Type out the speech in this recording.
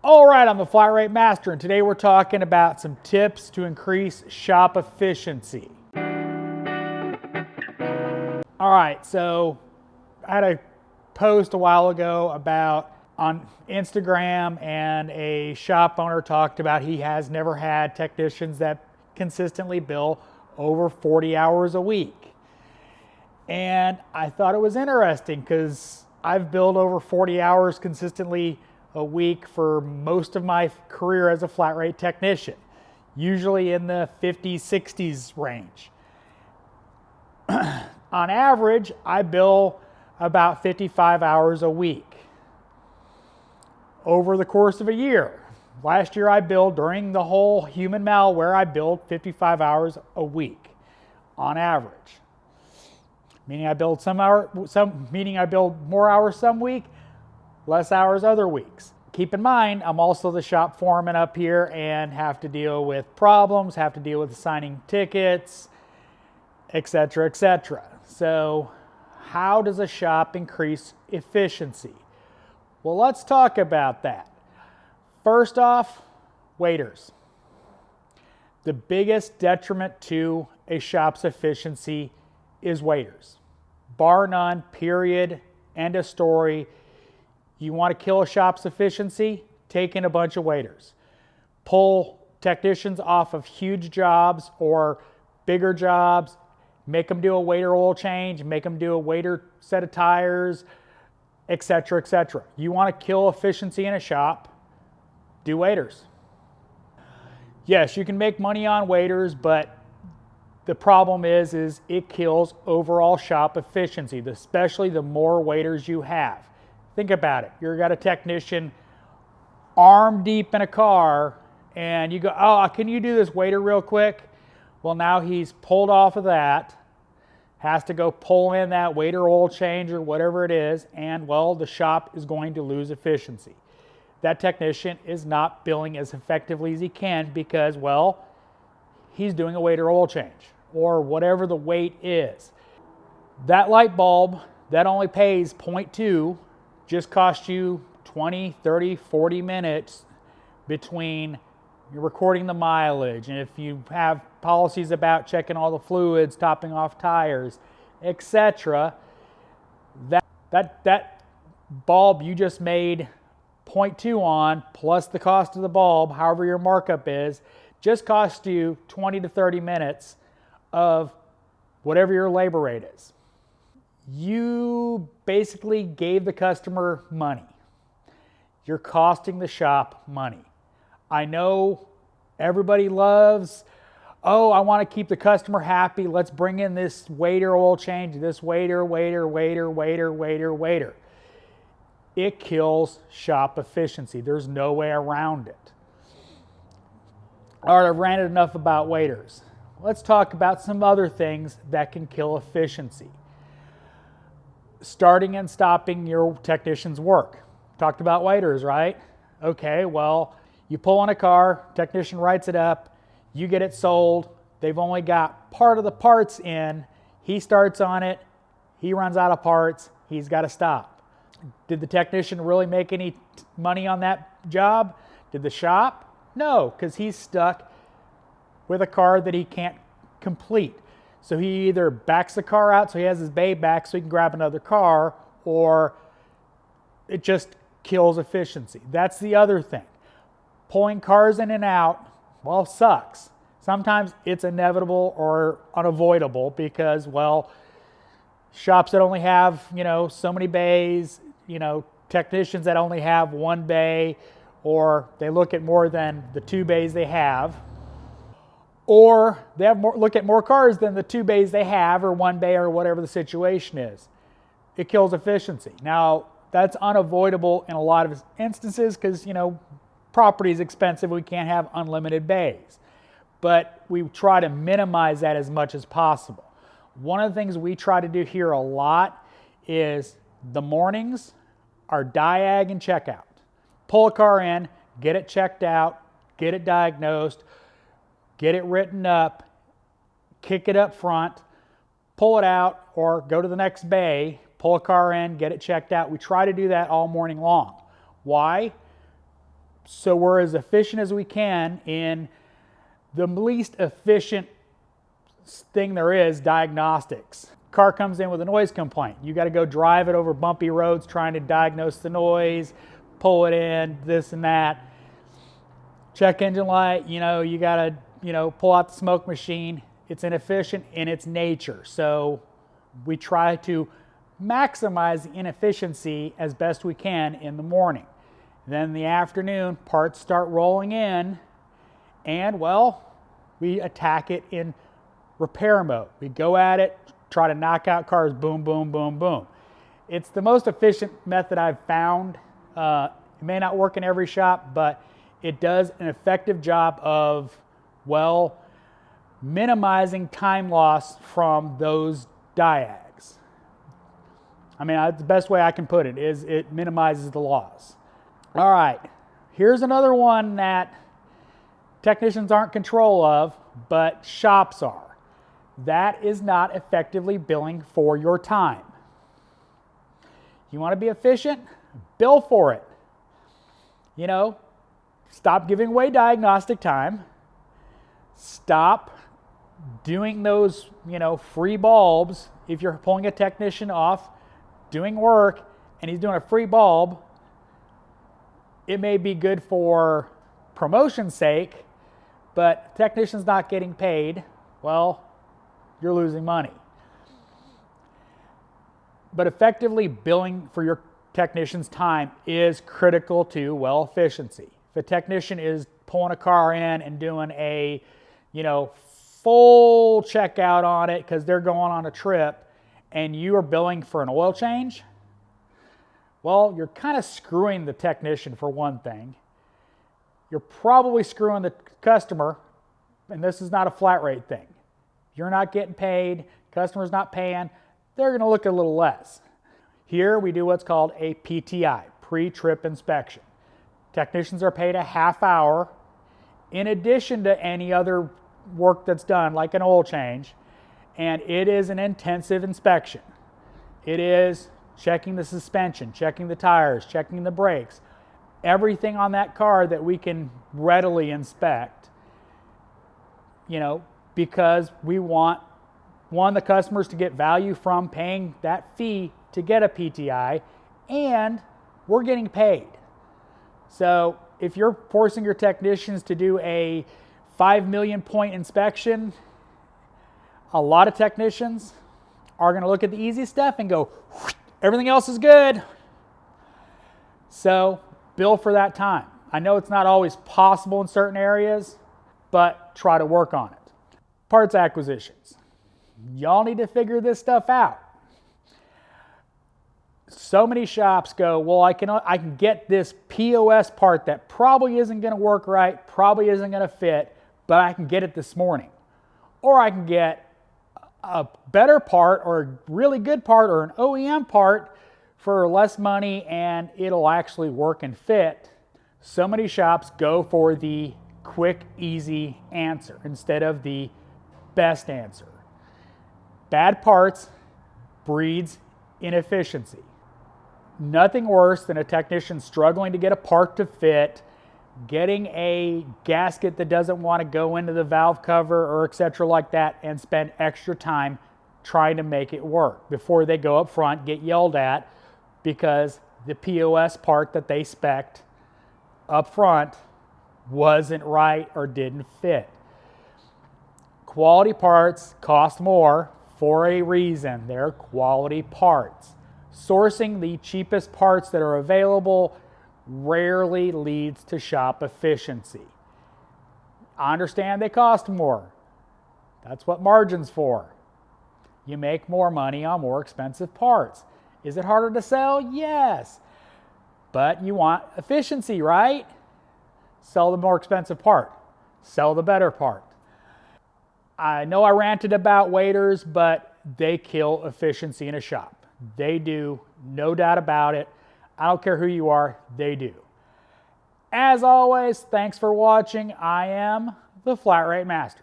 All right, I'm the Flat Rate Master, and today we're talking about some tips to increase shop efficiency. All right, so I had a post a while ago about on Instagram, and a shop owner talked about he has never had technicians that consistently bill over 40 hours a week. And I thought it was interesting because I've billed over 40 hours consistently a week for most of my career as a flat rate technician, usually in the 50s, 60s range. On average, I bill about 55 hours a week over the course of a year. Last year I billed, during the whole human malware, I billed 55 hours a week on average. Meaning I billed I billed more hours some week, less hours other weeks. Keep in mind, I'm also the shop foreman up here and have to deal with problems, have to deal with assigning tickets, etc., etc. So how does a shop increase efficiency? Well, let's talk about that. First off, waiters. The biggest detriment to a shop's efficiency is waiters. Bar none, period, end of story. You want to kill a shop's efficiency? Take in a bunch of waiters. Pull technicians off of huge jobs or bigger jobs. Make them do a waiter oil change, make them do a waiter set of tires, etc., etc. You want to kill efficiency in a shop? Do waiters. Yes, you can make money on waiters, but the problem is it kills overall shop efficiency, especially the more waiters you have. Think about it. You've got a technician arm deep in a car, and you go, oh, can you do this waiter real quick? Well, now he's pulled off of that, has to go pull in that waiter oil change or whatever it is, and well, the shop is going to lose efficiency. That technician is not billing as effectively as he can because, well, he's doing a waiter oil change or whatever the weight is. That light bulb that only pays 0.2 just costs you 20, 30, 40 minutes between you're recording the mileage, and if you have policies about checking all the fluids, topping off tires, etc., that bulb you just made 0.2 on, plus the cost of the bulb, however your markup is, just cost you 20 to 30 minutes of whatever your labor rate is. You basically gave the customer money. You're costing the shop money. I know everybody loves, oh, I want to keep the customer happy. Let's bring in this waiter oil change, this waiter. It kills shop efficiency. There's no way around it. All right, I've ranted enough about waiters. Let's talk about some other things that can kill efficiency. Starting and stopping your technician's work. Talked about waiters, right? Okay, well, you pull on a car, technician writes it up, you get it sold, they've only got part of the parts in, he starts on it, he runs out of parts, he's got to stop. Did the technician really make any money on that job? Did the shop? No, because he's stuck with a car that he can't complete. So he either backs the car out so he has his bay back so he can grab another car, or it just kills efficiency. That's the other thing. Pulling cars in and out, well, sucks. Sometimes it's inevitable or unavoidable because, well, shops that only have, so many bays, technicians that only have one bay, or they look at more than the 2 bays they have, or they look at more cars than the 2 bays they have, or 1 bay, or whatever the situation is. It kills efficiency. Now, that's unavoidable in a lot of instances because, property is expensive. We can't have unlimited bays. But we try to minimize that as much as possible. One of the things we try to do here a lot is the mornings are diag and checkout. Pull a car in, get it checked out, get it diagnosed, get it written up, kick it up front, pull it out, or go to the next bay, pull a car in, get it checked out. We try to do that all morning long. Why? so we're as efficient as we can in the least efficient thing there is, diagnostics. Car comes in with a noise complaint. You got to go drive it over bumpy roads trying to diagnose the noise, pull it in, this and that. Check engine light, you got to, pull out the smoke machine. It's inefficient in its nature. So we try to maximize the inefficiency as best we can in the morning. Then in the afternoon, parts start rolling in, and well, we attack it in repair mode. We go at it, try to knock out cars, boom, boom, boom, boom. It's the most efficient method I've found. It may not work in every shop, but it does an effective job of, well, minimizing time loss from those diags. I mean, that's the best way I can put it, is it minimizes the loss. All right, here's another one that technicians aren't in control of, but shops are. That is not effectively billing for your time. You want to be efficient? Bill for it. Stop giving away diagnostic time. Stop doing those, free bulbs. If you're pulling a technician off doing work and he's doing a free bulb, it may be good for promotion's sake, but the technician's not getting paid, well, you're losing money. But effectively billing for your technician's time is critical to, well, efficiency. If a technician is pulling a car in and doing a, full checkout on it because they're going on a trip, and you are billing for an oil change, well, you're kind of screwing the technician for one thing. You're probably screwing the customer, and this is not a flat rate thing. You're not getting paid, customer's not paying, they're going to look a little less. Here we do what's called a PTI, pre-trip inspection. Technicians are paid a half hour in addition to any other work that's done, like an oil change, and it is an intensive inspection. It is checking the suspension, checking the tires, checking the brakes, everything on that car that we can readily inspect, because we want, one, the customers to get value from paying that fee to get a PTI, and we're getting paid. So if you're forcing your technicians to do a 5 million point inspection, a lot of technicians are going to look at the easy stuff and go, everything else is good. So bill for that time. I know it's not always possible in certain areas, but try to work on it. Parts acquisitions. Y'all need to figure this stuff out. So many shops go, well, I can get this POS part that probably isn't going to work right, probably isn't going to fit, but I can get it this morning. Or I can get a better part or a really good part or an OEM part for less money and it'll actually work and fit. So many shops go for the quick, easy answer instead of the best answer. Bad parts breeds inefficiency. Nothing worse than a technician struggling to get a part to fit, getting a gasket that doesn't want to go into the valve cover or etc. like that, and spend extra time trying to make it work before they go up front, get yelled at because the POS part that they spec'd up front wasn't right or didn't fit. Quality parts cost more for a reason. They're quality parts. Sourcing the cheapest parts that are available rarely leads to shop efficiency. I understand they cost more. That's what margin's for. You make more money on more expensive parts. Is it harder to sell? Yes. But you want efficiency, right? Sell the more expensive part. Sell the better part. I know I ranted about waiters, but they kill efficiency in a shop. They do, no doubt about it. I don't care who you are, they do. As always, thanks for watching. I am the Flat Rate Master.